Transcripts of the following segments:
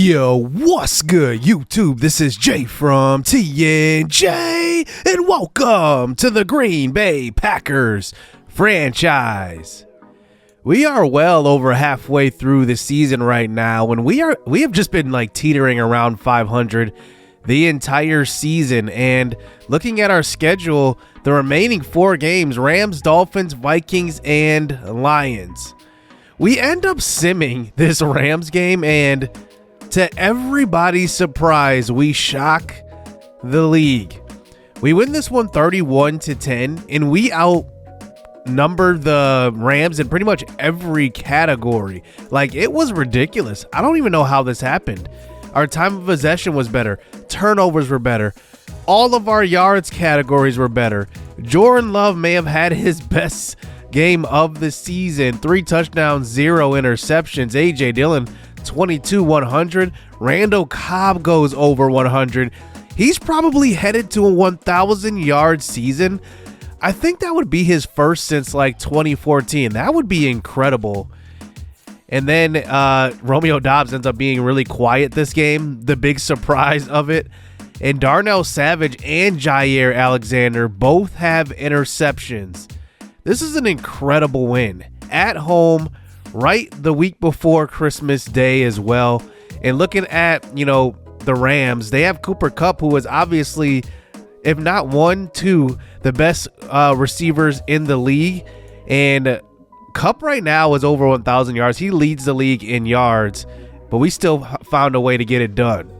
Yo, what's good, YouTube? This is Jay from TNJ, and welcome to the Green Bay Packers franchise. We are well over halfway through the season right now, and we have just been like teetering around 500 the entire season. And looking at our schedule, the remaining 4 games: Rams, Dolphins, Vikings, and Lions. We end up simming this Rams game, and to everybody's surprise, we shock the league. We win this one 31-10, and we outnumber the Rams in pretty much every category. Like, it was ridiculous. I don't even know how this happened. Our time of possession was better. Turnovers were better. All of our yards categories were better. Jordan Love may have had his best game of the season. 3 touchdowns, 0 interceptions. A.J. Dillon, 22-100. Randall Cobb goes over 100. He's probably headed to a 1,000-yard season. I think that would be his first since like 2014. That would be incredible. And then Romeo Doubs ends up being really quiet this game, the big surprise of it. And Darnell Savage and Jair Alexander both have interceptions. This is an incredible win at home, right the week before Christmas Day as well. And looking at, the Rams, they have Cooper Kupp, who is obviously, if not 1, 2, the best receivers in the league. And Kupp right now is over 1,000 yards. He leads the league in yards, but we still found a way to get it done.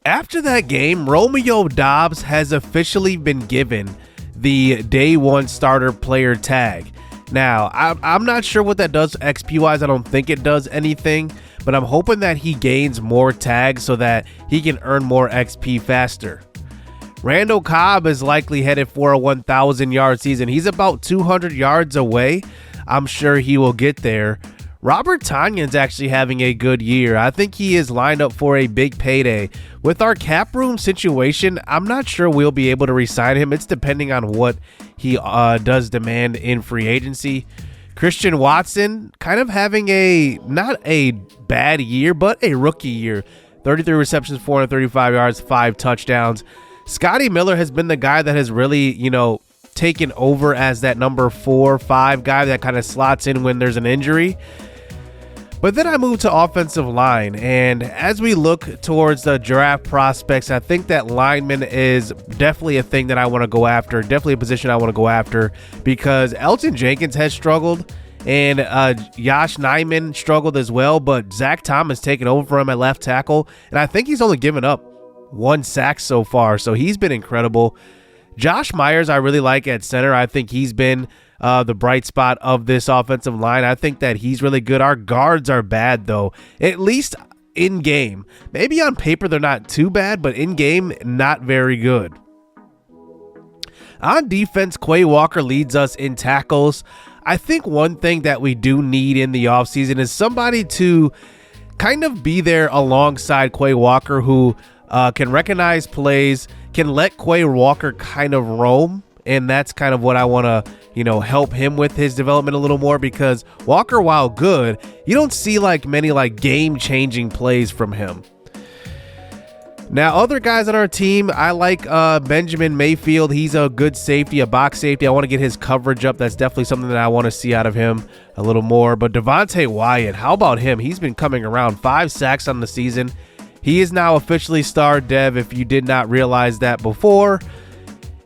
After that game, Romeo Doubs has officially been given the day 1 starter player tag. Now, I'm not sure what that does XP-wise. I don't think it does anything, but I'm hoping that he gains more tags so that he can earn more XP faster. Randall Cobb is likely headed for a 1,000-yard season. He's about 200 yards away. I'm sure he will get there. Robert Tonyan's actually having a good year. I think he is lined up for a big payday. With our cap room situation, I'm not sure we'll be able to re-sign him. It's depending on what he does demand in free agency. Christian Watson kind of having not a bad year, but a rookie year. 33 receptions, 435 yards, 5 touchdowns. Scotty Miller has been the guy that has really, taken over as that number 4-5 guy that kind of slots in when there's an injury. But then I move to offensive line, and as we look towards the draft prospects, I think that lineman is definitely a thing that I want to go after, definitely a position I want to go after, because Elton Jenkins has struggled, and Josh Nijman struggled as well, but Zach Thomas taken over for him at left tackle, and I think he's only given up 1 sack so far, so he's been incredible. Josh Myers I really like at center. I think he's been the bright spot of this offensive line. I think that he's really good. Our guards are bad, though, at least in game. Maybe on paper they're not too bad, but in game, not very good. On defense, Quay Walker leads us in tackles. I think one thing that we do need in the offseason is somebody to kind of be there alongside Quay Walker who can recognize plays, can let Quay Walker kind of roam. And that's kind of what I want to, help him with his development a little more, because Walker, while good, you don't see many game-changing plays from him. Now, other guys on our team, I like Benjamin Mayfield. He's a good safety, a box safety. I want to get his coverage up. That's definitely something that I want to see out of him a little more. But Devontae Wyatt, how about him? He's been coming around. 5 sacks on the season. He is now officially star dev if you did not realize that before.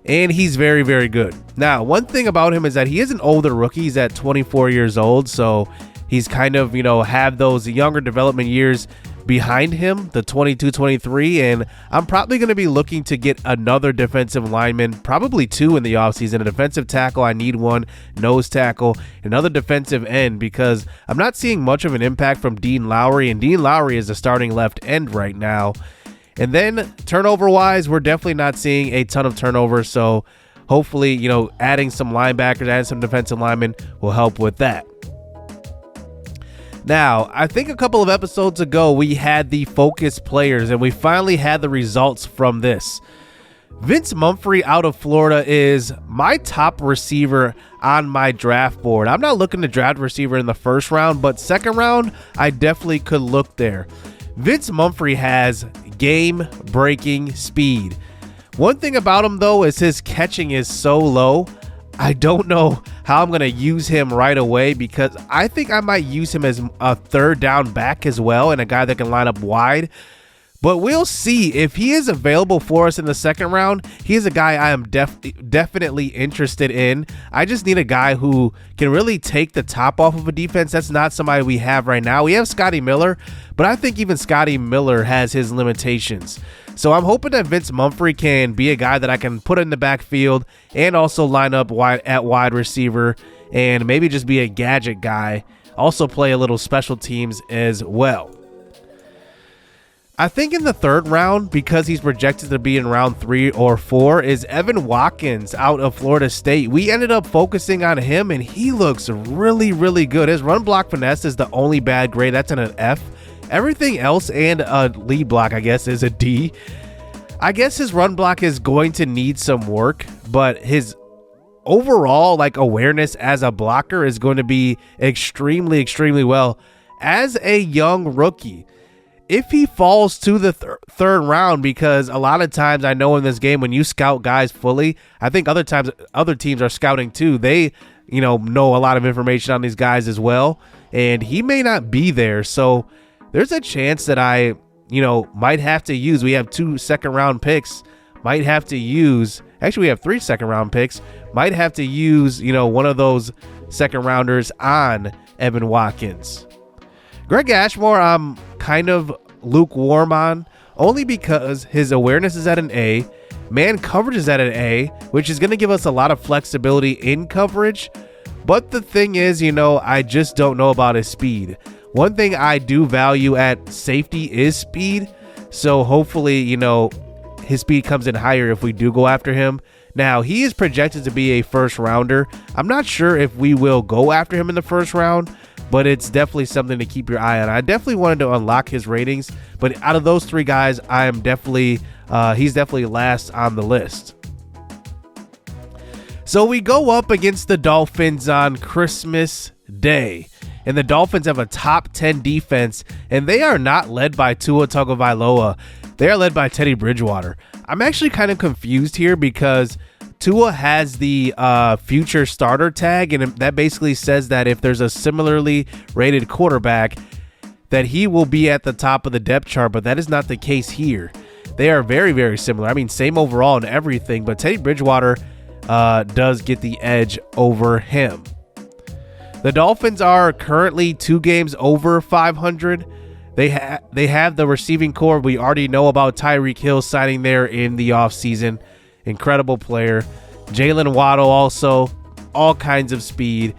And he's very, very good. Now, one thing about him is that he is an older rookie. He's at 24 years old. So he's kind of, have those younger development years behind him, the 22, 23. And I'm probably going to be looking to get another defensive lineman, probably 2 in the offseason. A defensive tackle, I need 1. Nose tackle, another defensive end, because I'm not seeing much of an impact from Dean Lowry. And Dean Lowry is a starting left end right now. And then turnover-wise, we're definitely not seeing a ton of turnovers. So hopefully, adding some linebackers, adding some defensive linemen will help with that. Now, I think a couple of episodes ago, we had the focus players, and we finally had the results from this. Vince Mumphrey out of Florida is my top receiver on my draft board. I'm not looking to draft a receiver in the first round, but second round, I definitely could look there. Vince Mumphrey has game-breaking speed. One thing about him, though, is his catching is so low. I don't know how I'm going to use him right away because I think I might use him as a third down back as well and a guy that can line up wide. But we'll see if he is available for us in the second round. He is a guy I am definitely interested in. I just need a guy who can really take the top off of a defense. That's not somebody we have right now. We have Scotty Miller, but I think even Scotty Miller has his limitations. So I'm hoping that Vince Mumphrey can be a guy that I can put in the backfield and also line up at wide receiver and maybe just be a gadget guy. Also play a little special teams as well. I think in the third round, because he's projected to be in round 3 or 4, is Evan Watkins out of Florida State. We ended up focusing on him, and he looks really, really good. His run block finesse is the only bad grade. That's an F. Everything else and a lead block, I guess, is a D. I guess his run block is going to need some work, but his overall awareness as a blocker is going to be extremely, extremely well as a young rookie. If he falls to the third round, because a lot of times I know in this game when you scout guys fully, I think other teams are scouting too. They, know a lot of information on these guys as well, and he may not be there. So there's a chance that I, might have to use. We have 2 second-round picks. Might have to use. Actually, we have 3 second-round picks. Might have to use, one of those second-rounders on Evan Watkins. Greg Ashmore, I'm kind of lukewarm on, only because his awareness is at an A, man coverage is at an A, which is going to give us a lot of flexibility in coverage. But the thing is, I just don't know about his speed. One thing I do value at safety is speed. So hopefully, his speed comes in higher if we do go after him. Now, he is projected to be a first rounder. I'm not sure if we will go after him in the first round, but it's definitely something to keep your eye on. I definitely wanted to unlock his ratings, but out of those 3 guys, he's definitely last on the list. So we go up against the Dolphins on Christmas Day, and the Dolphins have a top 10 defense, and they are not led by Tua Tagovailoa. They are led by Teddy Bridgewater. I'm actually kind of confused here because Tua has the future starter tag, and that basically says that if there's a similarly rated quarterback, that he will be at the top of the depth chart, but that is not the case here. They are very, very similar. I mean, same overall and everything, but Teddy Bridgewater does get the edge over him. The Dolphins are currently 2 games over 500. They have the receiving core. We already know about Tyreek Hill signing there in the offseason. Incredible player. Jalen Waddle also, all kinds of speed.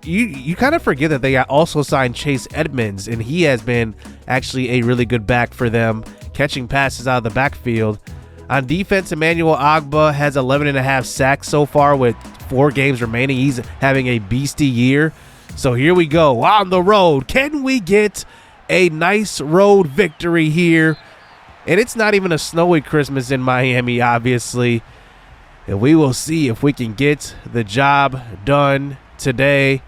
You kind of forget that they also signed Chase Edmonds, and he has been actually a really good back for them, catching passes out of the backfield. On defense, Emmanuel Ogbah has 11.5 sacks so far with 4 games remaining. He's having a beastie year. So here we go on the road. Can we get a nice road victory here? And it's not even a snowy Christmas in Miami, obviously. And we will see if we can get the job done today.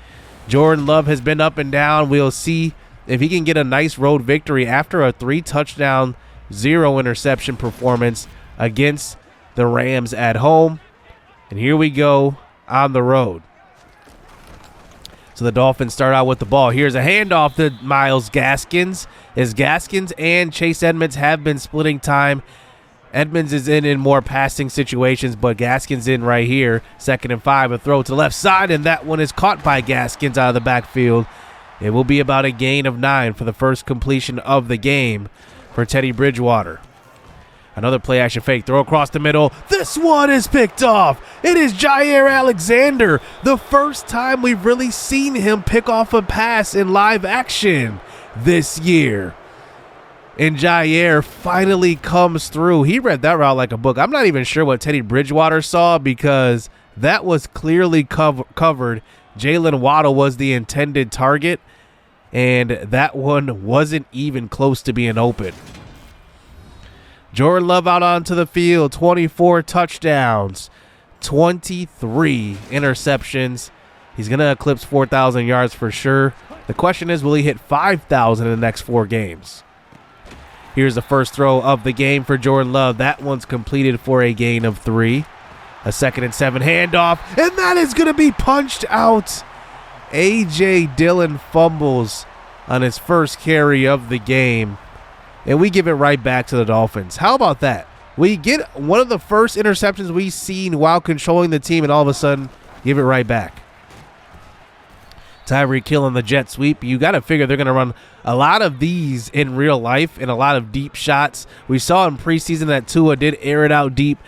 Jordan Love has been up and down. We'll see if he can get a nice road victory after a 3-touchdown, 0-interception performance against the Rams at home. And here we go on the road. So the Dolphins start out with the ball. Here's a handoff to Myles Gaskins, as Gaskins and Chase Edmonds have been splitting time. Edmonds is in more passing situations, but Gaskins in right here. 2nd and 5, a throw to the left side, and that one is caught by Gaskins out of the backfield. It will be about a gain of 9 for the first completion of the game for Teddy Bridgewater. Another play action fake, throw across the middle. This one is picked off. It is Jair Alexander. The first time we've really seen him pick off a pass in live action this year. And Jair finally comes through. He read that route like a book. I'm not even sure what Teddy Bridgewater saw because that was clearly covered. Jalen Waddle was the intended target, and that one wasn't even close to being open. Jordan Love out onto the field, 24 touchdowns, 23 interceptions. He's going to eclipse 4,000 yards for sure. The question is, will he hit 5,000 in the next 4 games? Here's the first throw of the game for Jordan Love. That one's completed for a gain of 3. A 2nd and 7 handoff, and that is going to be punched out. A.J. Dillon fumbles on his first carry of the game, and we give it right back to the Dolphins. How about that? We get one of the first interceptions we've seen while controlling the team, and all of a sudden, give it right back. Tyreek Hill on the jet sweep. You got to figure they're going to run a lot of these in real life and a lot of deep shots. We saw in preseason that Tua did air it out deep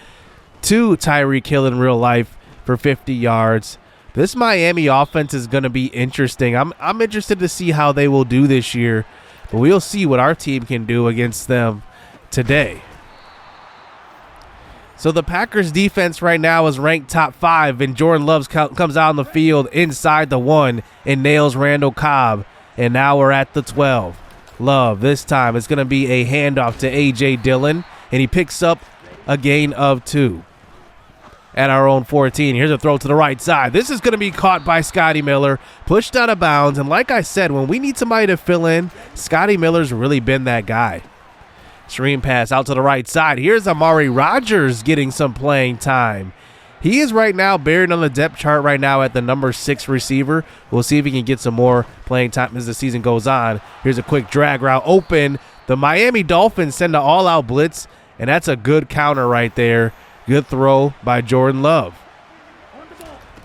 to Tyreek Hill in real life for 50 yards. This Miami offense is going to be interesting. I'm interested to see how they will do this year, but we'll see what our team can do against them today. So the Packers defense right now is ranked top 5, and Jordan Love comes out on the field inside the 1 and nails Randall Cobb. And now we're at the 12. Love, this time it's going to be a handoff to A.J. Dillon, and he picks up a gain of 2 at our own 14. Here's a throw to the right side. This is going to be caught by Scotty Miller, pushed out of bounds. And like I said, when we need somebody to fill in, Scotty Miller's really been that guy. Screen pass out to the right side. Here's Amari Rodgers getting some playing time. He is right now buried on the depth chart right now at the number 6 receiver. We'll see if he can get some more playing time as the season goes on. Here's a quick drag route open. The Miami Dolphins send an all-out blitz, and that's a good counter right there. Good throw by Jordan Love.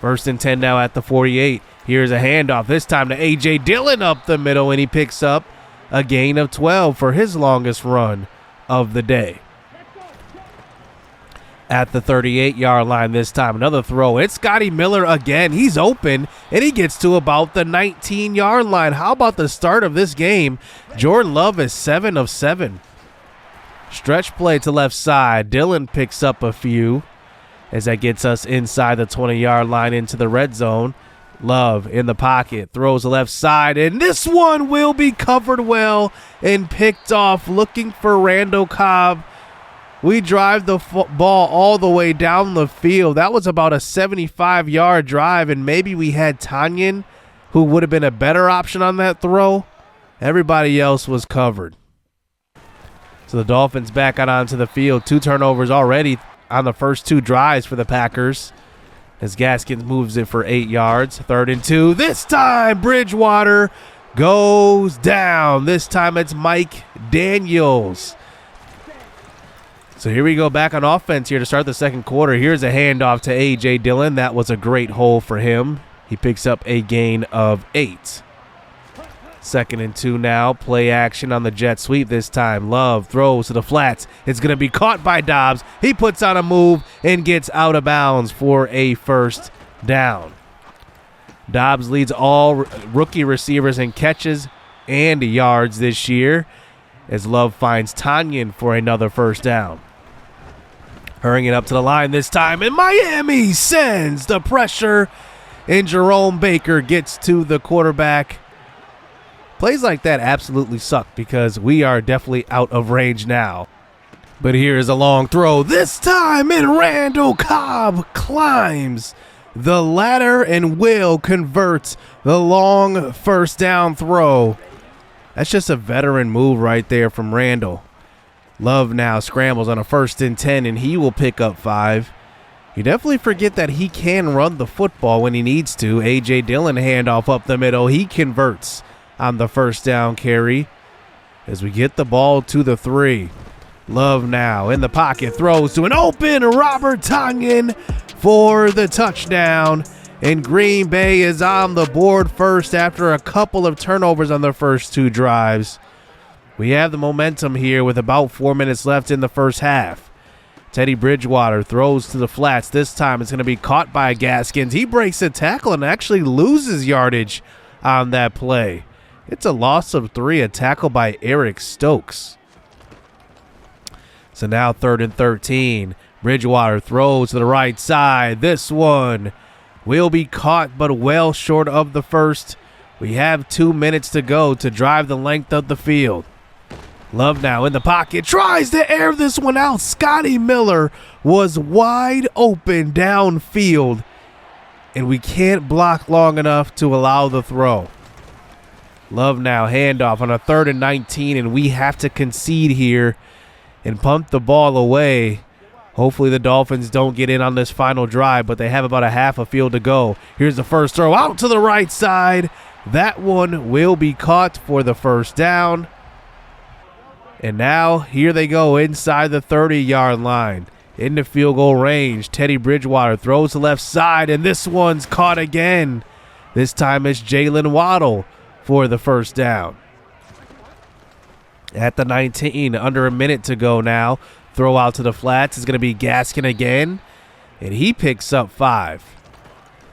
1st and 10 now at the 48. Here's a handoff, this time to A.J. Dillon up the middle, and he picks up a gain of 12 for his longest run of the day. At the 38-yard line this time, another throw. It's Scotty Miller again. He's open, and he gets to about the 19-yard line. How about the start of this game? Jordan Love is 7 of 7. Stretch play to left side. Dillon picks up a few as that gets us inside the 20-yard line into the red zone. Love in the pocket, throws the left side, and this one will be covered well and picked off, looking for Randall Cobb. We drive the ball all the way down the field. That was about a 75-yard drive, and maybe we had Tanyan, who would have been a better option on that throw. Everybody else was covered. So the Dolphins back out onto the field. 2 turnovers already on the first 2 drives for the Packers, as Gaskins moves it for 8 yards. 3rd and 2. This time, Bridgewater goes down. This time it's Mike Daniels. So here we go back on offense here to start the second quarter. Here's a handoff to A.J. Dillon. That was a great hole for him. He picks up a gain of 8. 2nd and 2 now. Play action on the jet sweep this time. Love throws to the flats. It's going to be caught by Dobbs. He puts on a move and gets out of bounds for a first down. Dobbs leads all rookie receivers in catches and yards this year, as Love finds Tanyan for another first down. Hurrying it up to the line this time, and Miami sends the pressure, and Jerome Baker gets to the quarterback. Plays like that absolutely suck because we are definitely out of range now. But here's a long throw, this time, and Randall Cobb climbs the ladder and will convert the long first down throw. That's just a veteran move right there from Randall. Love now scrambles on a 1st and 10, and he will pick up 5. You definitely forget that he can run the football when he needs to. A.J. Dillon handoff up the middle. He converts on the first down carry as we get the ball to the 3. Love now in the pocket, throws to an open Robert Tanyan for the touchdown. And Green Bay is on the board first after a couple of turnovers on their first 2 drives. We have the momentum here with about 4 minutes left in the first half. Teddy Bridgewater throws to the flats. This time it's going to be caught by Gaskins. He breaks a tackle and actually loses yardage on that play. It's a loss of 3, a tackle by Eric Stokes. So now 3rd and 13. Bridgewater throws to the right side. This one will be caught, but well short of the first. We have 2 minutes to go to drive the length of the field. Love now in the pocket, tries to air this one out. Scotty Miller was wide open downfield, and we can't block long enough to allow the throw. Love now, handoff on a 3rd and 19, and we have to concede here and punt the ball away. Hopefully the Dolphins don't get in on this final drive, but they have about a half a field to go. Here's the first throw out to the right side. That one will be caught for the first down. And now here they go inside the 30-yard line. In the field goal range, Teddy Bridgewater throws to the left side, and this one's caught again. This time it's Jalen Waddle for the first down. At the 19, under a minute to go now. Throw out to the flats is going to be Gaskin again, and he picks up 5.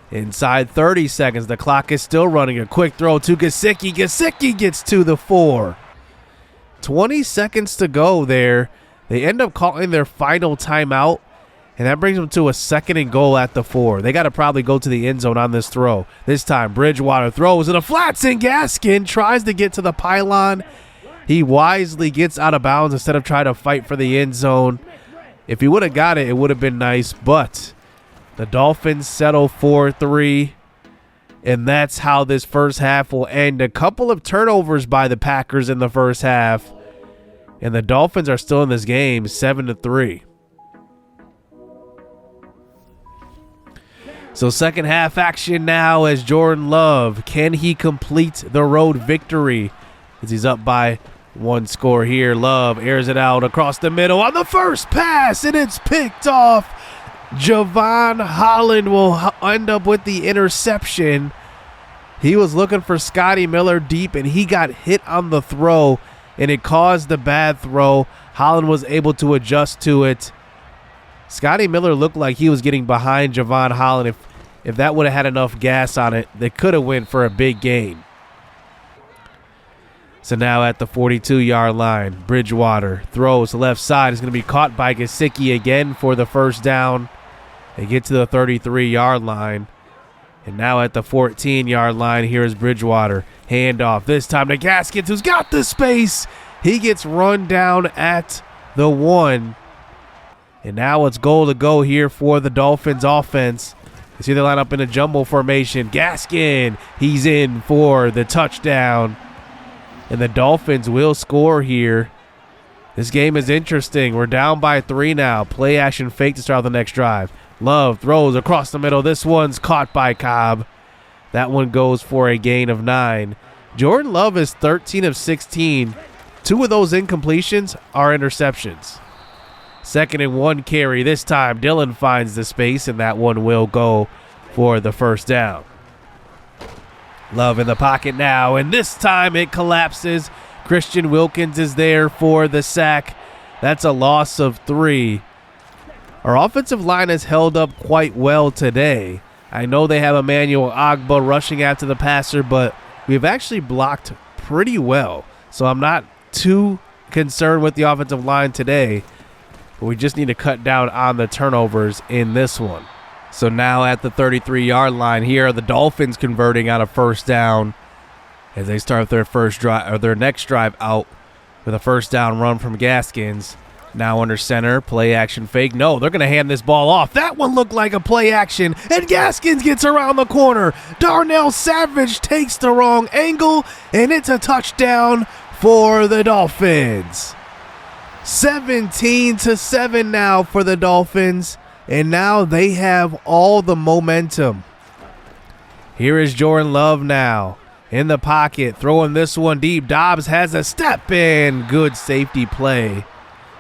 Inside 30 seconds, the clock is still running. A quick throw to Gesicki. Gesicki gets to the 4. 20 seconds to go there. They end up calling their final timeout, and that brings them to a 2nd and goal at the 4. They got to probably go to the end zone on this throw. This time, Bridgewater throws to the flats, and Gaskin tries to get to the pylon. He wisely gets out of bounds instead of trying to fight for the end zone. If he would have got it, it would have been nice, but the Dolphins settle for 3, and that's how this first half will end. A couple of turnovers by the Packers in the first half, and the Dolphins are still in this game 7-3. So second half action now as Jordan Love. Can he complete the road victory as he's up by 1 score here? Love airs it out across the middle on the first pass, and it's picked off. Javon Holland will end up with the interception. He was looking for Scotty Miller deep, and he got hit on the throw, and it caused the bad throw. Holland was able to adjust to it. Scotty Miller looked like he was getting behind Javon Holland. If that would have had enough gas on it, they could have went for a big gain. So now at the 42-yard line, Bridgewater throws to left side. Is going to be caught by Gesicki again for the first down. They get to the 33-yard line. And now at the 14-yard line, here is Bridgewater. Handoff this time to Gaskins, who's got the space. He gets run down at the 1. And now it's goal to go here for the Dolphins offense. You see they line up in a jumbo formation. Gaskin, he's in for the touchdown. And the Dolphins will score here. This game is interesting. We're down by 3 now. Play action fake to start the next drive. Love throws across the middle. This one's caught by Cobb. That one goes for a gain of 9. Jordan Love is 13 of 16. 2 of those incompletions are interceptions. 2nd and 1 carry. This time Dillon finds the space, and that one will go for the first down. Love in the pocket now, and this time it collapses. Christian Wilkins is there for the sack. That's a loss of 3. Our offensive line has held up quite well today. I know they have Emmanuel Ogbah rushing after the passer, but we've actually blocked pretty well. So I'm not too concerned with the offensive line today, but we just need to cut down on the turnovers in this one. So now at the 33-yard line, here are the Dolphins converting on a first down as they start their first drive or their next drive out with a first down run from Gaskins. Now under center, play action fake. No, they're going to hand this ball off. That one looked like a play action, and Gaskins gets around the corner. Darnell Savage takes the wrong angle, and it's a touchdown for the Dolphins. 17-7 now for the Dolphins. And now they have all the momentum. Here is Jordan Love now in the pocket, throwing this one deep. Dobbs has a step in. Good safety play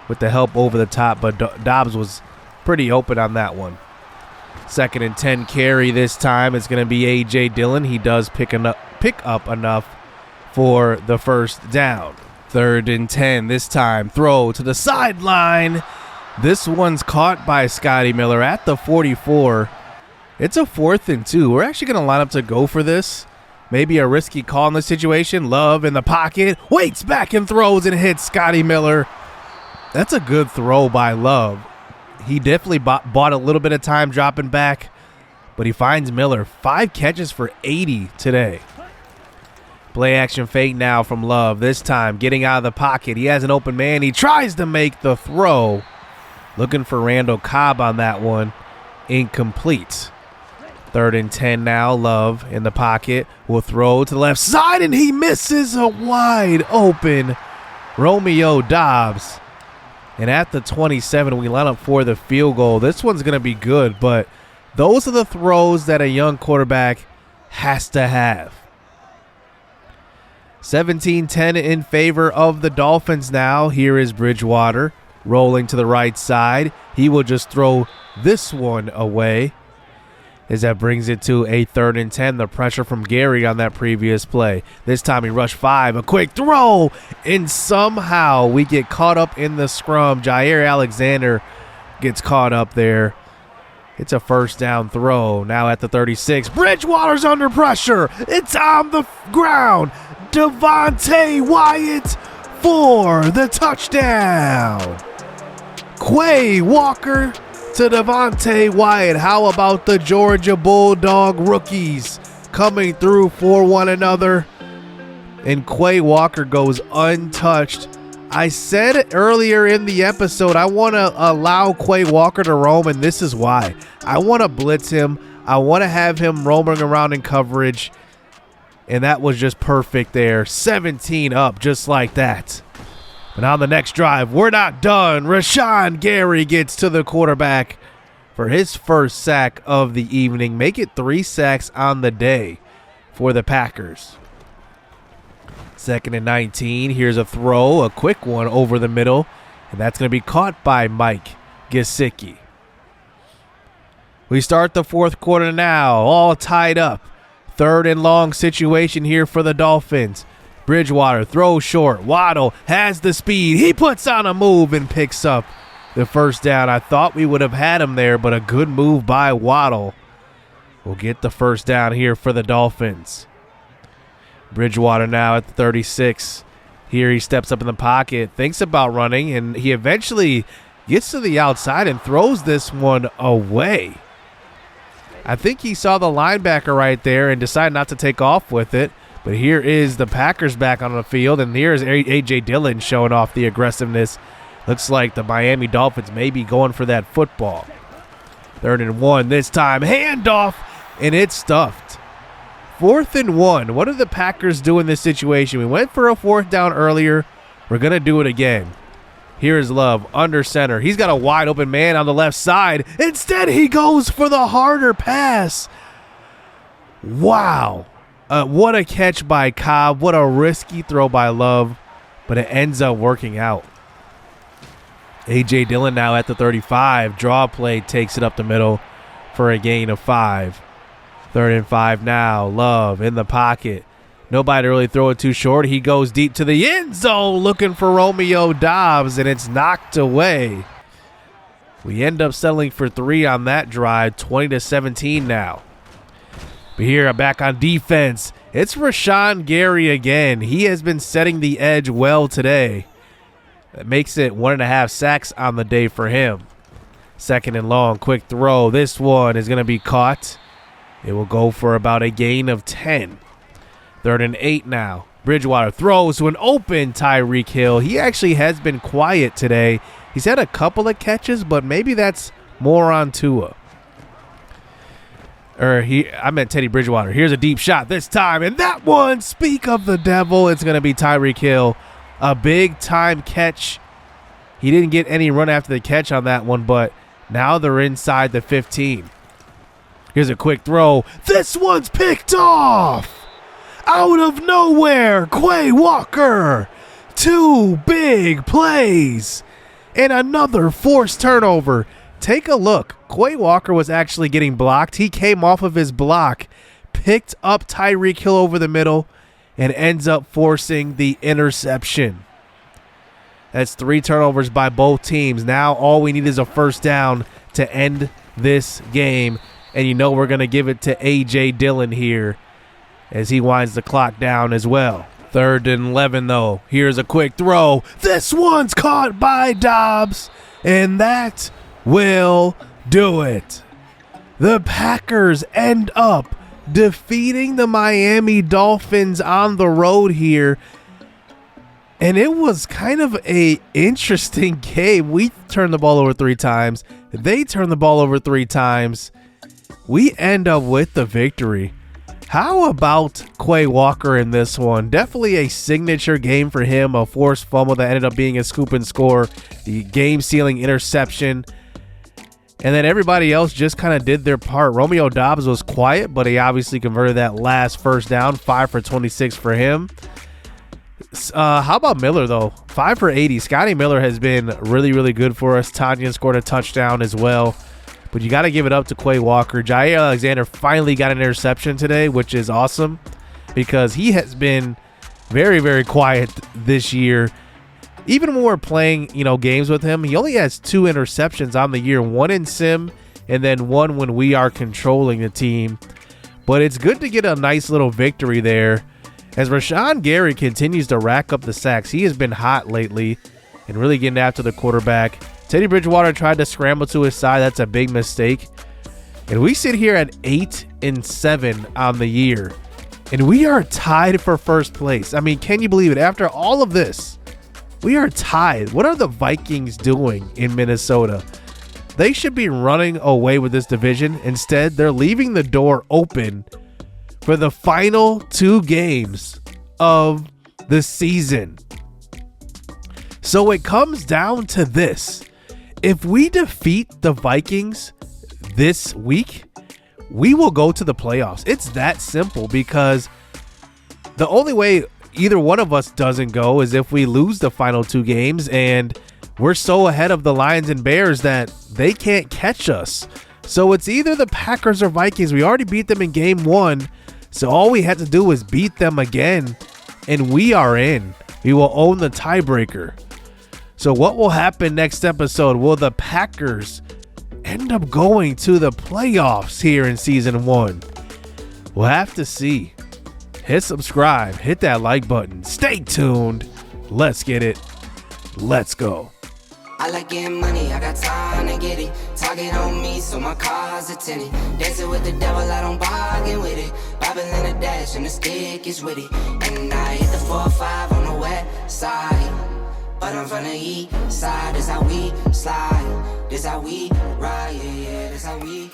with the help over the top, but Dobbs was pretty open on that one. 2nd and 10 carry this time. It's going to be A.J. Dillon. He does pick up enough for the first down. 3rd and 10 this time. Throw to the sideline. This one's caught by Scotty Miller at the 44. It's a 4th and 2. We're actually going to line up to go for this. Maybe a risky call in this situation. Love in the pocket. Waits back and throws and hits Scotty Miller. That's a good throw by Love. He definitely bought a little bit of time dropping back, but he finds Miller. 5 catches for 80 today. Play action fake now from Love. This time getting out of the pocket. He has an open man. He tries to make the throw. Looking for Randall Cobb on that one. Incomplete. 3rd and 10 now. Love in the pocket. Will throw to the left side, and he misses a wide open Romeo Doubs. And at the 27, we line up for the field goal. This one's going to be good, but those are the throws that a young quarterback has to have. 17-10 in favor of the Dolphins now. Here is Bridgewater rolling to the right side. He will just throw this one away, as that brings it to a 3rd and 10. The pressure from Gary on that previous play. This time he rushed 5. A quick throw, and somehow we get caught up in the scrum. Jair Alexander gets caught up there. It's a 1st down throw. Now at the 36. Bridgewater's under pressure. It's on the ground. Devontae Wyatt for the touchdown. Quay Walker to Devontae Wyatt. How about the Georgia Bulldog rookies coming through for one another? And Quay Walker goes untouched. I said earlier in the episode, I want to allow Quay Walker to roam, and this is why. I want to blitz him. I want to have him roaming around in coverage, and that was just perfect there. 17 up just like that. And on the next drive, we're not done. Rashawn Gary gets to the quarterback for his 1st sack of the evening. Make it 3 sacks on the day for the Packers. 2nd and 19. Here's a throw, a quick one over the middle, and that's going to be caught by Mike Gesicki. We start the 4th quarter now, all tied up. 3rd and long situation here for the Dolphins. Bridgewater throws short. Waddle has the speed. He puts on a move and picks up the 1st down. I thought we would have had him there, but a good move by Waddle will get the 1st down here for the Dolphins. Bridgewater now at the 36. Here he steps up in the pocket, thinks about running, and he eventually gets to the outside and throws this one away. I think he saw the linebacker right there and decided not to take off with it. But here is the Packers back on the field, and here's A.J. Dillon showing off the aggressiveness. Looks like the Miami Dolphins may be going for that football. 3rd and 1 this time. Handoff, and it's stuffed. 4th and 1. What do the Packers do in this situation? We went for a 4th down earlier. We're going to do it again. Here is Love under center. He's got a wide open man on the left side. Instead, he goes for the harder pass. Wow. What a catch by Cobb. What a risky throw by Love, but it ends up working out. A.J. Dillon now at the 35. Draw play takes it up the middle for a gain of 5. 3rd and 5 now. Love in the pocket. Nobody to really throw it too short. He goes deep to the end zone looking for Romeo Doubs, and it's knocked away. We end up settling for 3 on that drive, 20-17 now. But here, back on defense, it's Rashawn Gary again. He has been setting the edge well today. That makes it 1.5 sacks on the day for him. 2nd and long, quick throw. This one is going to be caught. It will go for about a gain of 10. 3rd and 8 now. Bridgewater throws to an open Tyreek Hill. He actually has been quiet today. He's had a couple of catches, but maybe that's more on Tua. I meant Teddy Bridgewater. Here's a deep shot this time, and that one, speak of the devil, it's going to be Tyreek Hill. A big-time catch. He didn't get any run after the catch on that one, but now they're inside the 15. Here's a quick throw. This one's picked off. Out of nowhere, Quay Walker. 2 big plays and another forced turnover. Take a look. Quay Walker was actually getting blocked. He came off of his block, picked up Tyreek Hill over the middle, and ends up forcing the interception. That's 3 turnovers by both teams. Now all we need is a 1st down to end this game. And you know we're going to give it to A.J. Dillon here as he winds the clock down as well. 3rd and 11, though. Here's a quick throw. This one's caught by Doubs, and that will do it. The Packers end up defeating the Miami Dolphins on the road here. And it was kind of a interesting game. We turned the ball over 3 times. They turned the ball over 3 times. we end up with the victory. How about Quay Walker in this one? Definitely a signature game for him. A forced fumble that ended up being a scoop and score. The game-sealing interception. And then everybody else just kind of did their part. Romeo Doubs was quiet, but he obviously converted that last first down. 5 for 26 for him. How about Miller, though? 5 for 80. Scotty Miller has been really, really good for us. Tanyan scored a touchdown as well. But you got to give it up to Quay Walker. Jair Alexander finally got an interception today, which is awesome because he has been very, very quiet this year. Even when we're playing, games with him, he only has 2 interceptions on the year, 1 in sim and then 1 when we are controlling the team. But it's good to get a nice little victory there as Rashawn Gary continues to rack up the sacks. He has been hot lately and really getting after the quarterback. Teddy Bridgewater tried to scramble to his side. That's a big mistake. And we sit here at 8-7 on the year. And we are tied for first place. I mean, can you believe it? After all of this, we are tied. What are the Vikings doing in Minnesota? They should be running away with this division. Instead, they're leaving the door open for the final 2 games of the season. So it comes down to this. If we defeat the Vikings this week, we will go to the playoffs. It's that simple because the only way either one of us doesn't go is if we lose the final 2 games and we're so ahead of the Lions and Bears that they can't catch us. So it's either the Packers or Vikings. We already beat them in game 1. So all we had to do was beat them again and we are in. We will own the tiebreaker. So what will happen next episode? Will the Packers end up going to the playoffs here in season 1? We'll have to see. Hit subscribe, hit that like button. Stay tuned. Let's get it. Let's go. I like getting money, I got time to get it. Target on me, so my car's a tinny. Dancing with the devil, I don't bargain with it. Bobbing in the dash, and the stick is with it. And I hit the 4-5 on the west side. But I'm from the east side, this how we slide. This how we ride, yeah, this how we